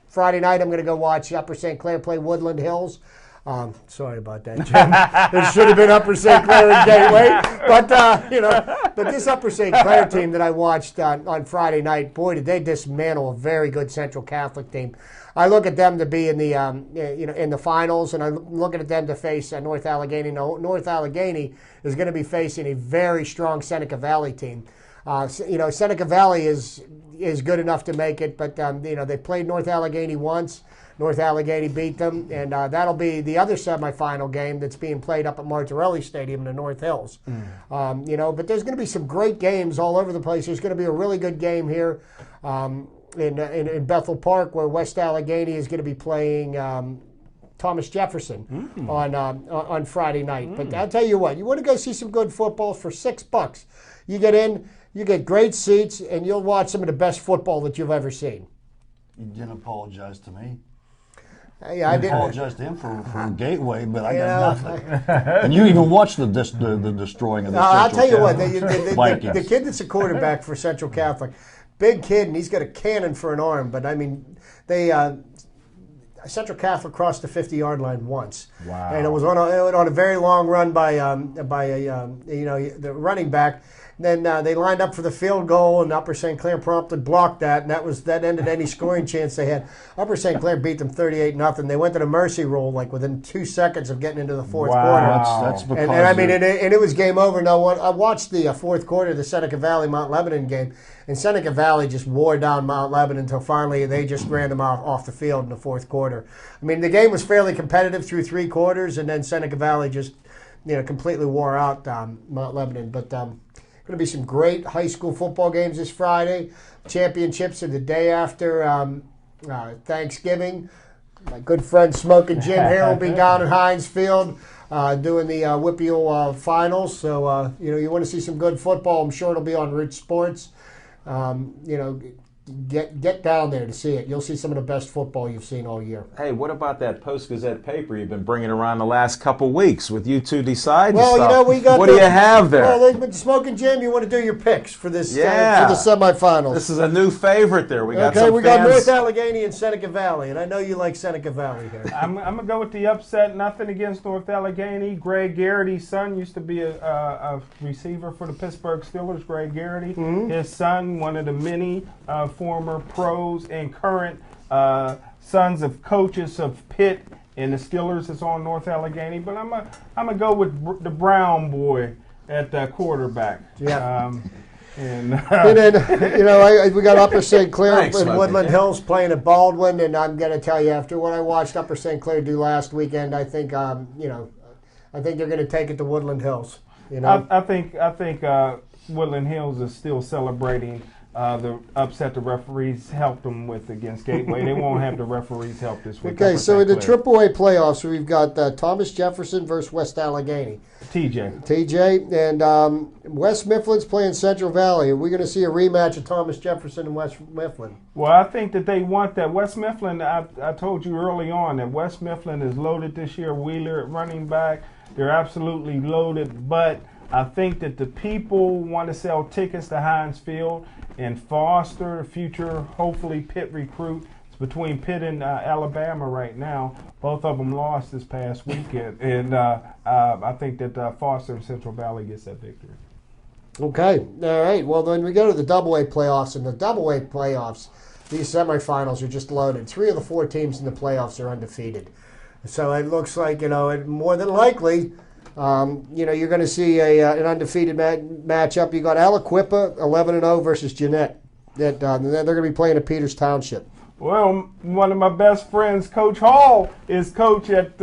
Friday night, I'm going to go watch Upper St. Clair play Woodland Hills. Sorry about that, Jim. It should have been Upper St. Clair and Gateway, but this Upper St. Clair team that I watched on Friday night, boy, did they dismantle a very good Central Catholic team. I look at them to be in the in the finals, and I'm looking at them to face North Allegheny. North Allegheny is going to be facing a very strong Seneca Valley team. Seneca Valley is good enough to make it, but they played North Allegheny once. North Allegheny beat them, and that'll be the other semifinal game that's being played up at Martorelli Stadium in the North Hills. But there's going to be some great games all over the place. There's going to be a really good game here in Bethel Park, where West Allegheny is going to be playing Thomas Jefferson on Friday night. But I'll tell you what, you want to go see some good football for $6. You get in, you get great seats, and you'll watch some of the best football that you've ever seen. You didn't apologize to me. Yeah, I did. Apologize to him for Gateway, but I got nothing. And you even watched the destroying of the I'll tell you what, Vikings. the kid that's a quarterback for Central Catholic, big kid, and he's got a cannon for an arm. But I mean, Central Catholic crossed the 50-yard line once. Wow! And it was on a very long run by the running back. Then they lined up for the field goal, and Upper St. Clair promptly blocked that, and that ended any scoring chance they had. Upper St. Clair beat them 38-0. They went to the mercy rule like within 2 seconds of getting into the fourth quarter. That's because and it was game over. No one. I watched the fourth quarter of the Seneca Valley Mount Lebanon game, and Seneca Valley just wore down Mount Lebanon until finally they just ran them off the field in the fourth quarter. I mean, the game was fairly competitive through 3 quarters, and then Seneca Valley just completely wore out Mount Lebanon. But going to be some great high school football games this Friday. Championships are the day after Thanksgiving. My good friend Smoking Jim here will be down at Heinz Field doing the Whippeal finals. So, you want to see some good football. I'm sure it'll be on Rich Sports. Get down there to see it. You'll see some of the best football you've seen all year. Hey, what about that Post-Gazette paper you've been bringing around the last couple weeks with you two deciding stuff? Well, we got. What do you have there? Well, they've been Smoking Jim. You want to do your picks for this? For the semifinals. This is a new favorite there. We got we got North Allegheny and Seneca Valley, and I know you like Seneca Valley here. I'm gonna go with the upset. Nothing against North Allegheny. Greg Garrity's son used to be a receiver for the Pittsburgh Steelers. Greg Garrity, his son, one of the many former pros and current sons of coaches of Pitt and the Steelers is on North Allegheny, but I'm gonna go with the Brown boy at quarterback. Yeah. And then, we got Upper St. Clair Thanks, and Smokey. Woodland Hills playing at Baldwin, and I'm going to tell you, after what I watched Upper St. Clair do last weekend, I think, I think they're going to take it to Woodland Hills. I think Woodland Hills is still celebrating the upset the referees helped them with against Gateway. They won't have the referees help this week. Okay, so in the AAA playoffs, we've got Thomas Jefferson versus West Allegheny. TJ, and West Mifflin's playing Central Valley. Are we going to see a rematch of Thomas Jefferson and West Mifflin? Well, I think that they want that. West Mifflin, I told you early on that West Mifflin is loaded this year. Wheeler at running back. They're absolutely loaded, but I think that the people want to sell tickets to Heinz Field, and Foster, future, hopefully Pitt recruit. It's between Pitt and Alabama right now. Both of them lost this past weekend, and I think that Foster and Central Valley gets that victory. Okay, all right. Well, then we go to the AA playoffs. In the AA playoffs, these semifinals are just loaded. 3 of the 4 teams in the playoffs are undefeated. So it looks like, more than likely, you're going to see an undefeated matchup. You got Aliquippa 11-0 versus Jeanette. They're going to be playing at Peters Township. Well, one of my best friends, Coach Hall, is coach at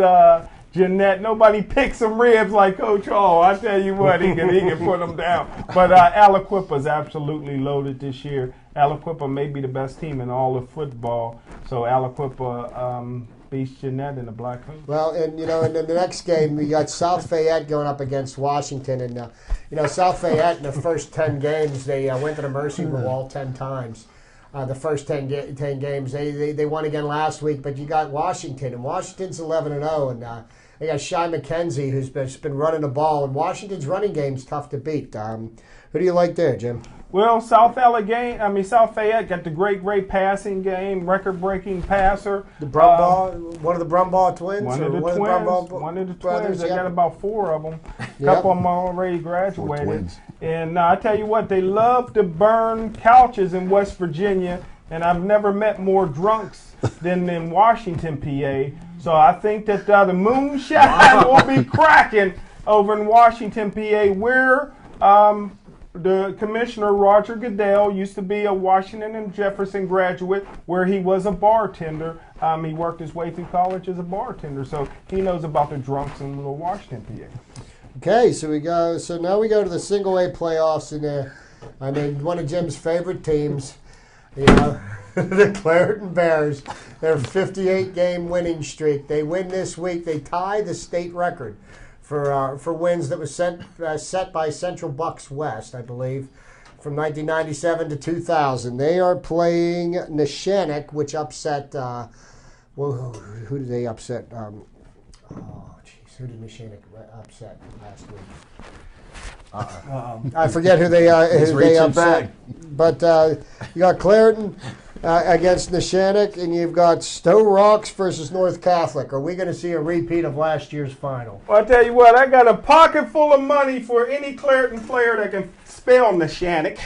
Jeanette. Nobody picks some ribs like Coach Hall. I tell you what, he can put them down. But Aliquippa is absolutely loaded this year. Aliquippa may be the best team in all of football. So Aliquippa beats Jeanette in the Black Hoop. Well, and in the next game, we got South Fayette going up against Washington, and South Fayette in the first 10 games they went to the Mercy Bowl all 10 times. The first 10 games they won again last week, but you got Washington, and Washington's 11-0, and they got Shy McKenzie who's been running the ball, and Washington's running game's tough to beat. Who do you like there, Jim? Well, South Fayette got the great passing game, record-breaking passer. The Brumbaugh, one of the Brumbaugh twins? One of the twins. Brothers, They yep. got about 4 of them. A Yep. couple of them already graduated. And I tell you what, they love to burn couches in West Virginia, and I've never met more drunks than in Washington, PA. So I think that the moonshine will be cracking over in Washington, PA, where the commissioner, Roger Goodell, used to be a Washington and Jefferson graduate, where he was a bartender. He worked his way through college as a bartender, so he knows about the drunks in Little Washington, PA. Okay, so now we go to the single A playoffs, and one of Jim's favorite teams, the Clareton Bears. Their 58-game winning streak. They win this week. They tie the state record for wins that was set by Central Bucks West, I believe, from 1997 to 2000. They are playing Neshannock, which upset. Who did they upset? Who did Neshannock upset last week? I forget who they upset. Back. But you got Clareton against Neshannock, and you've got Stowe Rocks versus North Catholic. Are we going to see a repeat of last year's final? Well, I tell you what, I got a pocket full of money for any Clareton player that can spell Neshannock.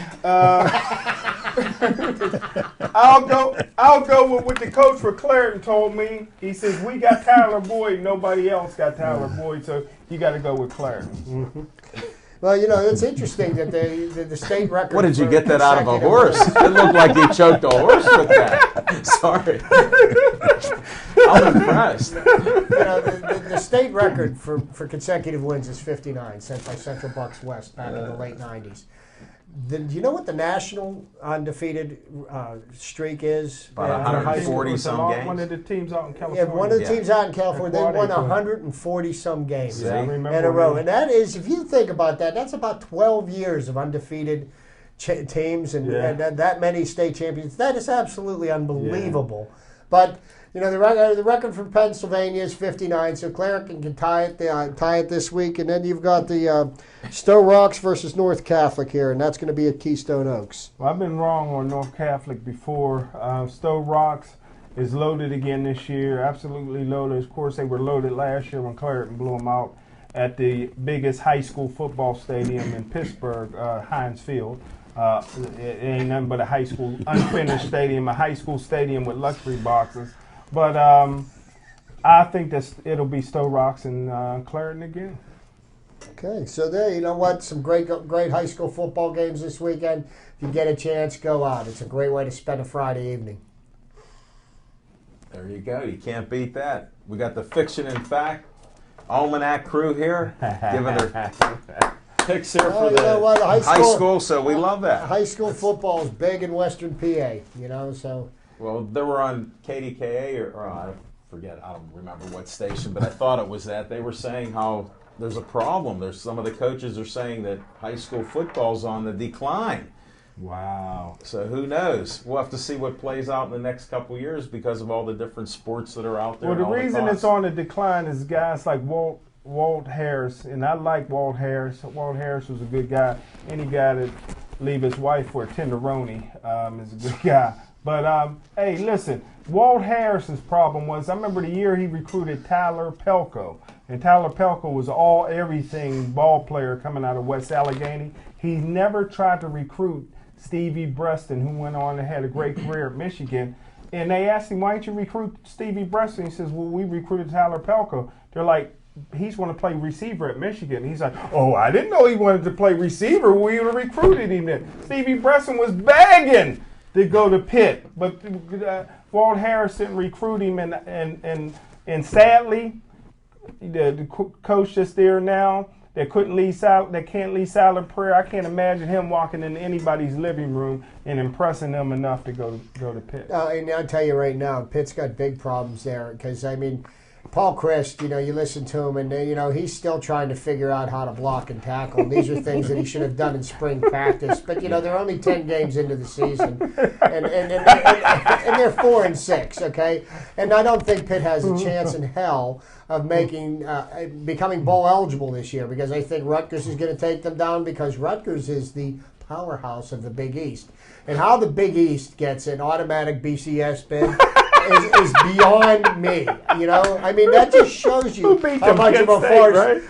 I'll go with what the coach for Clareton told me. He says, we got Tyler Boyd, nobody else got Tyler Boyd, so you got to go with Clareton. Mm-hmm. Well, it's interesting that the state record. What did you get that out of a horse? It looked like you choked a horse with that. Sorry. I'm impressed. The state record for consecutive wins is 59, set by Central Bucks West back in the late 90s. Do you know what the national undefeated streak is? About 140-some games. One of the teams out in California. Yeah, one of the teams out in California, they won 140-some games Yeah, in a row. And that is, if you think about that, that's about 12 years of undefeated teams and that many state champions. That is absolutely unbelievable. Yeah. But the record for Pennsylvania is 59, so Clareton can tie it this week, and then you've got the Stowe Rocks versus North Catholic here, and that's going to be at Keystone Oaks. Well, I've been wrong on North Catholic before. Stowe Rocks is loaded again this year, absolutely loaded. Of course, they were loaded last year when Clareton blew them out at the biggest high school football stadium in Pittsburgh, Heinz Field. It ain't nothing but a high school, unfinished stadium, a high school stadium with luxury boxes. But I think that it'll be Stowe Rocks and Clareton again. Okay, so there, you know what? Some great high school football games this weekend. If you get a chance, go out. It's a great way to spend a Friday evening. There you go. You can't beat that. We got the Fiction and Fact Almanac crew here giving their picks here for the high school, so we love that. High school football is big in Western PA, you know, so. Well, they were on KDKA or I forget, I don't remember what station, but I thought it was that. They were saying how there's a problem. There's some of the coaches are saying that high school football's on the decline. Wow. So who knows? We'll have to see what plays out in the next couple of years because of all the different sports that are out there. Well, the reason it's on the decline is guys like Walt Harris, and I like Walt Harris. Walt Harris was a good guy. Any guy that leave his wife for a tenderoni is a good guy. But, hey, listen, Walt Harris's problem was, I remember the year he recruited Tyler Pelko. And Tyler Pelko was everything ball player coming out of West Allegheny. He never tried to recruit Stevie Breston, who went on and had a great career at Michigan. And they asked him, why didn't you recruit Stevie Breston? He says, well, we recruited Tyler Pelko. They're like, he's going to play receiver at Michigan. He's like, oh, I didn't know he wanted to play receiver. We would have recruited him then. Stevie Breston was begging to go to Pitt. But Walt Harris didn't recruit him. And sadly, the coach that's there now, that can't lead silent prayer. I can't imagine him walking into anybody's living room and impressing them enough to go to Pitt. And I'll tell you right now, Pitt's got big problems there because, I mean, Paul Christ, you know, you listen to him, and you know he's still trying to figure out how to block and tackle. And these are things that he should have done in spring practice. But you know they're only 10 games into the season, and they're 4-6. Okay, and I don't think Pitt has a chance in hell of becoming bowl eligible this year because I think Rutgers is going to take them down because Rutgers is the powerhouse of the Big East, and how the Big East gets an automatic BCS bid. Is beyond me, you know. I mean, that just shows you how much of a farce, right?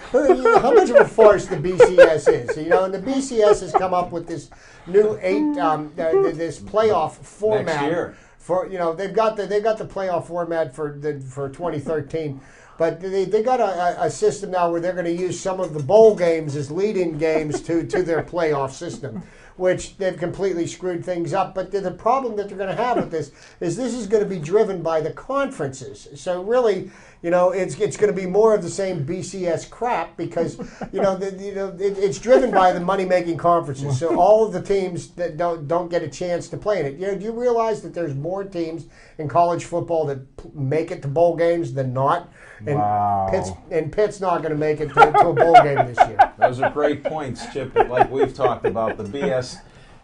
How much of a farce the BCS is. You know, and the BCS has come up with this new this playoff format. Next year. For you know, they've got the playoff format for 2013. But they got a system now where they're going to use some of the bowl games as lead-in games to their playoff system, which they've completely screwed things up. But the problem that they're going to have with this is going to be driven by the conferences. So really, you know, it's going to be more of the same BCS crap because, you know, it's driven by the money-making conferences. So all of the teams that don't get a chance to play in it. You know, do you realize that there's more teams in college football that make it to bowl games than not? And wow. Pitt's not going to make it to a bowl game this year. Those are great points, Chip. Like we've talked about, the BS,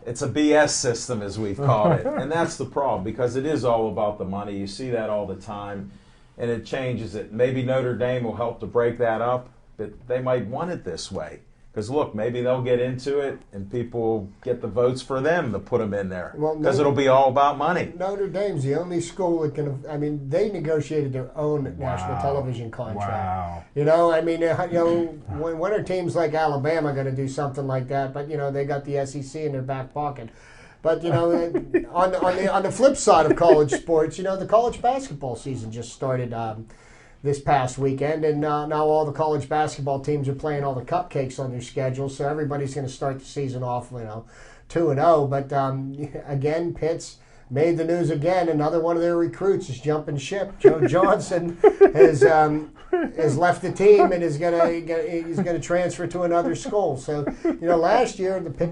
it's a BS system, as we've called it. And that's the problem, because it is all about the money. You see that all the time, and it changes it. Maybe Notre Dame will help to break that up, but they might want it this way. Because, look, maybe they'll get into it, and people get the votes for them to put them in there. Because it'll be all about money. Notre Dame's the only school that can. I mean, they negotiated their own national television contract. Wow. You know, I mean, when are teams like Alabama going to do something like that? But you know, they got the SEC in their back pocket. But you know, on the flip side of college sports, you know, the college basketball season just started. This past weekend, and now all the college basketball teams are playing all the cupcakes on their schedule, so everybody's going to start the season off, you know, 2-0. But again, Pitt's made the news again. Another one of their recruits is jumping ship. Joe Johnson has left the team and he's going to transfer to another school. So you know, last year the Pitt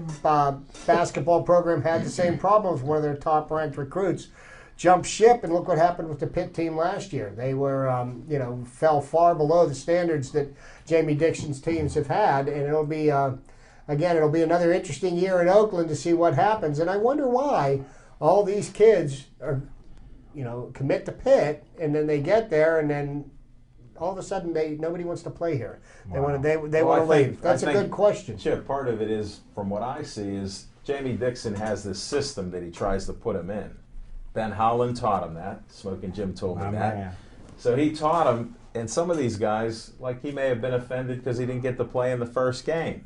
basketball program had the same problem with one of their top-ranked recruits. Jumped ship, and look what happened with the Pitt team last year. They were, you know, fell far below the standards that Jamie Dixon's teams have had, and it'll be, it'll be another interesting year in Oakland to see what happens. And I wonder why all these kids are, you know, commit to Pitt, and then they get there, and then all of a sudden nobody wants to play here. Wow. They want to leave. That's a good question. Chip, part of it is, from what I see, is Jamie Dixon has this system that he tries to put him in. Ben Holland taught him that. Smoking Jim told me that. Man. So he taught him, and some of these guys, like he may have been offended because he didn't get to play in the first game.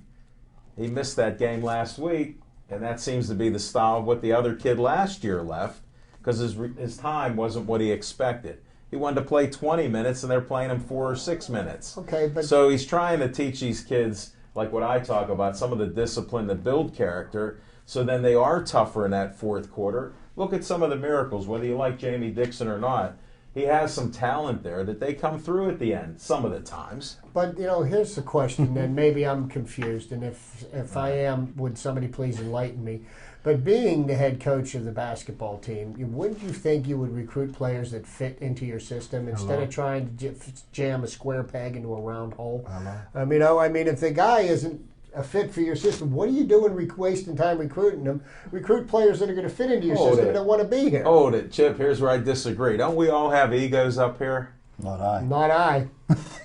He missed that game last week, and that seems to be the style of what the other kid last year left because his time wasn't what he expected. He wanted to play 20 minutes, and they're playing him 4 or 6 minutes. Okay, but So he's trying to teach these kids, like what I talk about, some of the discipline to build character, so then they are tougher in that fourth quarter. Look at some of the miracles, whether you like Jamie Dixon or not. He has some talent there that they come through at the end, some of the times. But, here's the question, and maybe I'm confused, and if I am, would somebody please enlighten me? But being the head coach of the basketball team, wouldn't you think you would recruit players that fit into your system instead of trying to jam a square peg into a round hole? I mean, if the guy isn't a fit for your system, what are you doing wasting time recruiting them? Recruit players that are going to fit into your system that want to be here. Hold it, Chip. Here's where I disagree. Don't we all have egos up here? Not I. Not I.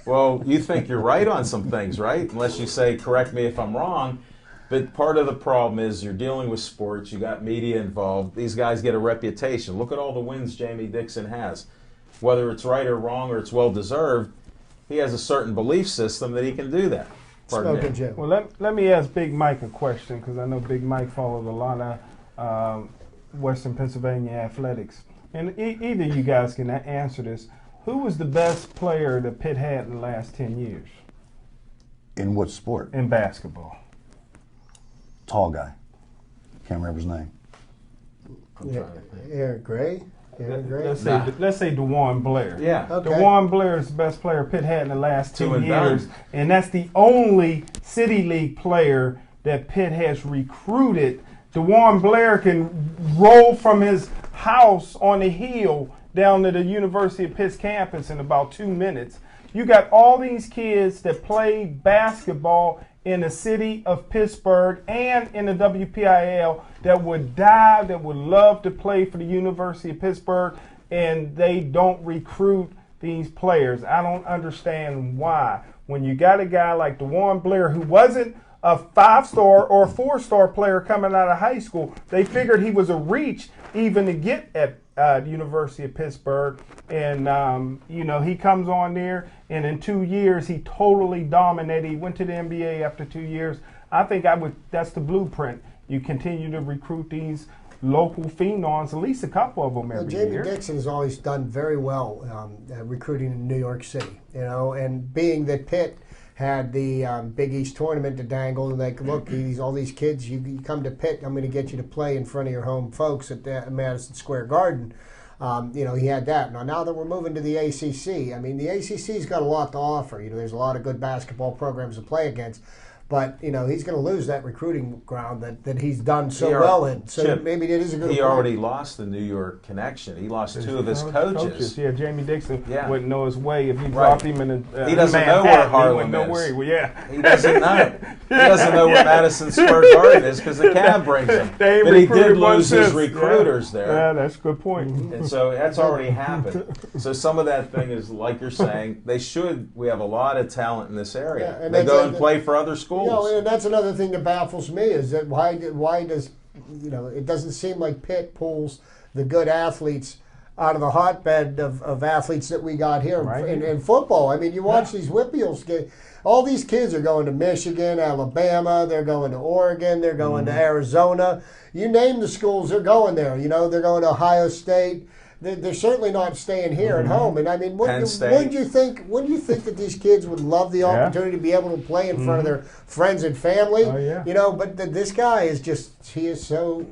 Well, you think you're right on some things, right? Unless you say, correct me if I'm wrong. But part of the problem is you're dealing with sports. You got media involved. These guys get a reputation. Look at all the wins Jamie Dixon has. Whether it's right or wrong or it's well-deserved, he has a certain belief system that he can do that. Smoking Jim. Well, let me ask Big Mike a question, because I know Big Mike follows a lot of Western Pennsylvania athletics. And either you guys can answer this. Who was the best player that Pitt had in the last 10 years? In what sport? In basketball. Tall guy. Can't remember his name. Aaron Gray? Let's say DeJuan Blair. Yeah. Okay. DeJuan Blair is the best player Pitt had in the last 10 and years. done. And that's the only City League player that Pitt has recruited. DeJuan Blair can roll from his house on the hill down to the University of Pitt's campus in about 2 minutes. You got all these kids that play basketball in the city of Pittsburgh and in the WPIL that would love to play for the University of Pittsburgh, and they don't recruit these players. I don't understand why. When you got a guy like DeJuan Blair, who wasn't a 5-star or a 4-star player coming out of high school, they figured he was a reach even to get at the University of Pittsburgh. And, he comes on there, and in 2 years, he totally dominated. He went to the NBA after 2 years. I think that's the blueprint. You continue to recruit these local phenoms, at least a couple of them every year. Jamie Dixon has always done very well recruiting in New York City, and being that Pitt had the Big East tournament to dangle, and like, look, all these kids, you come to Pitt, I'm going to get you to play in front of your home folks at Madison Square Garden. He had that. Now that we're moving to the ACC, I mean, the ACC's got a lot to offer. There's a lot of good basketball programs to play against. But, he's going to lose that recruiting ground that he's done so well in. So Chip, maybe it is a good He already lost the New York connection. He lost 2 of his coaches. Yeah, Jamie Dixon wouldn't know his way if he dropped him in a he doesn't know where Harlem is. He doesn't know. He doesn't know where Madison Square Garden is because the cab brings him. But he did lose his recruiters there. Yeah, that's a good point. And so that's already happened. So some of that thing is, like you're saying, we have a lot of talent in this area. Yeah, they go and play for other schools. And that's another thing that baffles me is that why does it doesn't seem like Pitt pulls the good athletes out of the hotbed of athletes that we got here in football. I mean, you watch these Whippeals get. All these kids are going to Michigan, Alabama, they're going to Oregon, they're going to Arizona. You name the schools, they're going there. They're going to Ohio State. They're certainly not staying here at home. And I mean, wouldn't you think that these kids would love the opportunity to be able to play in front of their friends and family? Oh, yeah. But this guy is he is so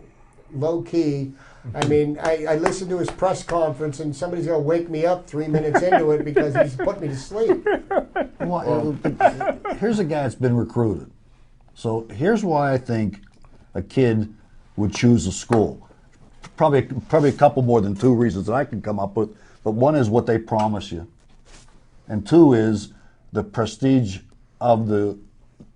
low key. I mean, I listened to his press conference, and somebody's going to wake me up 3 minutes into it because he's put me to sleep. Well, here's a guy that's been recruited. So here's why I think a kid would choose a school. Probably a couple more than 2 reasons that I can come up with, but one is what they promise you, and 2 is the prestige of the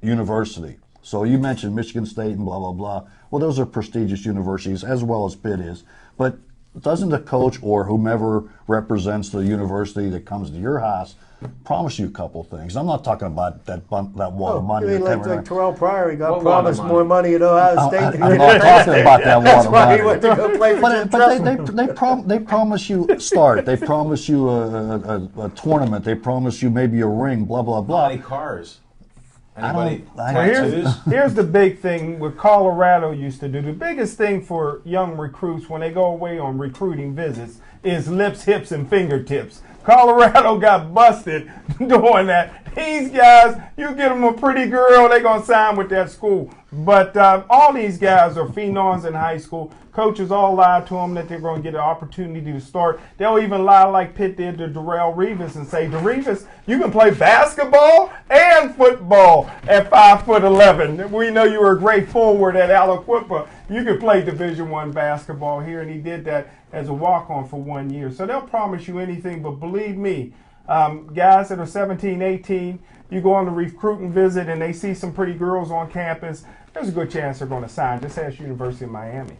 university. So you mentioned Michigan State and blah, blah, blah. Well, those are prestigious universities as well as Pitt is. But doesn't the coach or whomever represents the university that comes to your house promise you a couple things? I'm not talking about that wad of money. You mean like Terrell Pryor, he got promised more money at Ohio State. I'm not talking about that wad of money. That's why he went to go play for But they promise you a start. They promise you a tournament. They promise you maybe a ring, blah, blah, blah. How many cars? Anybody? Here's the big thing what Colorado used to do. The biggest thing for young recruits when they go away on recruiting visits is lips, hips, and fingertips. Colorado got busted doing that. These guys, you get them a pretty girl, they're going to sign with that school. But all these guys are phenoms in high school. Coaches all lie to them that they're going to get an opportunity to start. They'll even lie like Pitt did to Darrell Revis and say, Revis, you can play basketball and football at 5'11". We know you were a great forward at Aliquippa. You could play Division I basketball here, and he did that as a walk-on for 1 year. So they'll promise you anything, but believe me, guys that are 17, 18, you go on the recruiting visit and they see some pretty girls on campus, there's a good chance they're going to sign. Just ask University of Miami.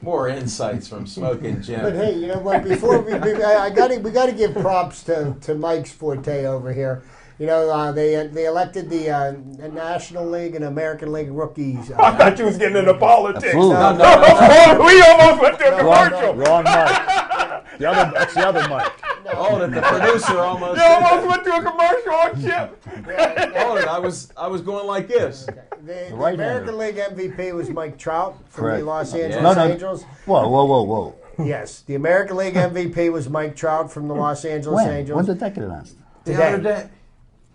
More insights from Smoking Jim. But hey, you know what? Before we got to give props to Mike's forte over here. You know, they elected the National League and American League rookies. I thought you was getting into politics. No. We almost went to a commercial. Wrong Mike. That's the other Mike. Hold it, the producer almost. You almost went to a commercial on Chip. Hold it, I was going like this. The right American League MVP was Mike Trout from Correct. the Los Angeles Angels. Whoa. Yes, the American League MVP was Mike Trout from the Los Angeles Angels. When did that get announced? The other day.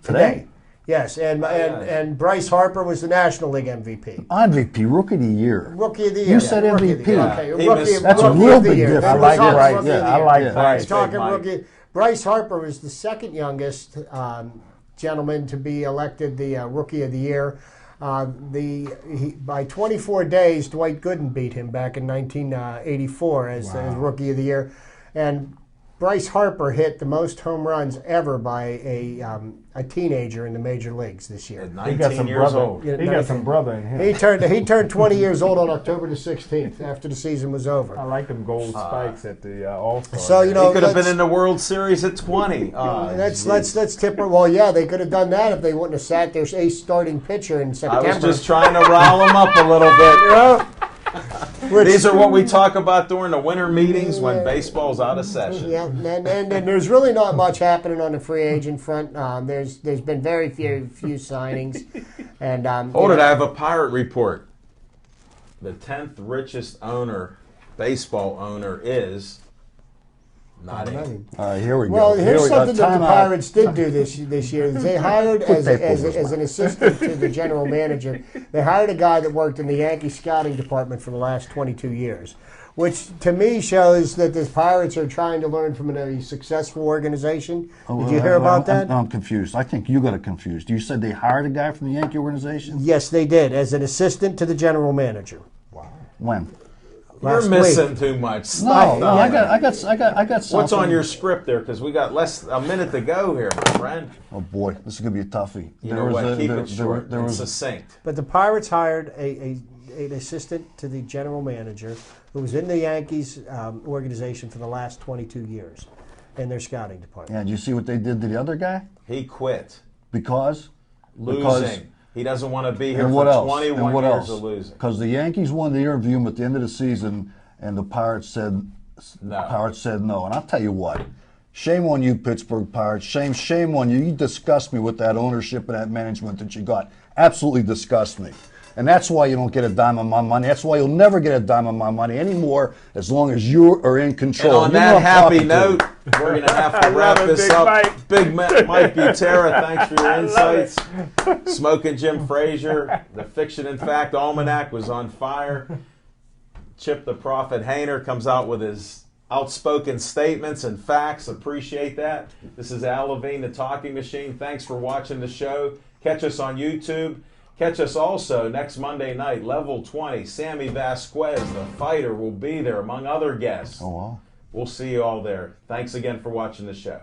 Today. Yes, and Bryce Harper was the National League MVP. MVP, Rookie of the Year. Rookie of the Year. You said Rookie of the MVP. Year. Okay, He missed- That's a Rookie real of the big Year. difference. Then I we're like talking Bryce. Rookie of the Yeah, I Year. like Yeah. Bryce. Big Talking Mike. rookie. Bryce Harper was the second youngest gentleman to be elected the Rookie of the Year. By 24 days, Dwight Gooden beat him back in 1984 as Rookie of the Year. And Bryce Harper hit the most home runs ever by a teenager in the major leagues this year. At He got 19 some years brother. old. Yeah, He got some brother in him. He turned 20 years old on October the 16th after the season was over. I like them gold spikes at the All-Star. So you He know could have been let's- in the World Series at 20. Let's tip her. Well, yeah, they could have done that if they wouldn't have sat their ace starting pitcher in I September. was just trying to rile them up a little bit. You know? Which- These are what we talk about during the winter meetings when baseball's out of session. Yeah, and there's really not much happening on the free agent front. There's been very few signings, and Hold it, I have a Pirate report. The 10th richest baseball owner is not him. All right, here we go. Well, Here here's we go. something that the Time out. Pirates did do this year. They hired as tape an assistant to the general manager. They hired a guy that worked in the Yankee scouting department for the last 22 years, which to me shows that the Pirates are trying to learn from a successful organization. Did you hear about that? I'm confused. I think you got it confused. You said they hired a guy from the Yankee organization? Yes, they did, as an assistant to the general manager. When? You're Last missing week. too much stuff. No, I got something. What's on your script there? Because we got a minute to go here, my friend. Oh boy, this is gonna be a toughie. You know what? Keep it short and was succinct. But the Pirates hired an assistant to the general manager who was in the Yankees organization for the last 22 years in their scouting department. Yeah, did you see what they did to the other guy? He quit. Because Losing. He doesn't want to be here and for what else? 21 And what years else? of losing. Because the Yankees wanted to interview him at the end of the season, and the Pirates said no. And I'll tell you what, shame on you, Pittsburgh Pirates. Shame on you. You disgust me with that ownership and that management that you got. Absolutely disgust me. And that's why you don't get a dime of my money. That's why you'll never get a dime of my money anymore as long as you are in And control. on You know that I'm happy talking to. note, we're going to have to wrap love it, this Big up. Mike. Big Mike Butera, thanks for your I love insights. Smoking Jim Frazier, the Fiction and Fact Almanac was on fire. Chip the Prophet Hayner comes out with his outspoken statements and facts. Appreciate that. This is Al Levine, the Talking Machine. Thanks for watching the show. Catch us on YouTube. Catch us also next Monday night, Level 20. Sammy Vasquez, the fighter, will be there, among other guests. Oh, wow. We'll see you all there. Thanks again for watching the show.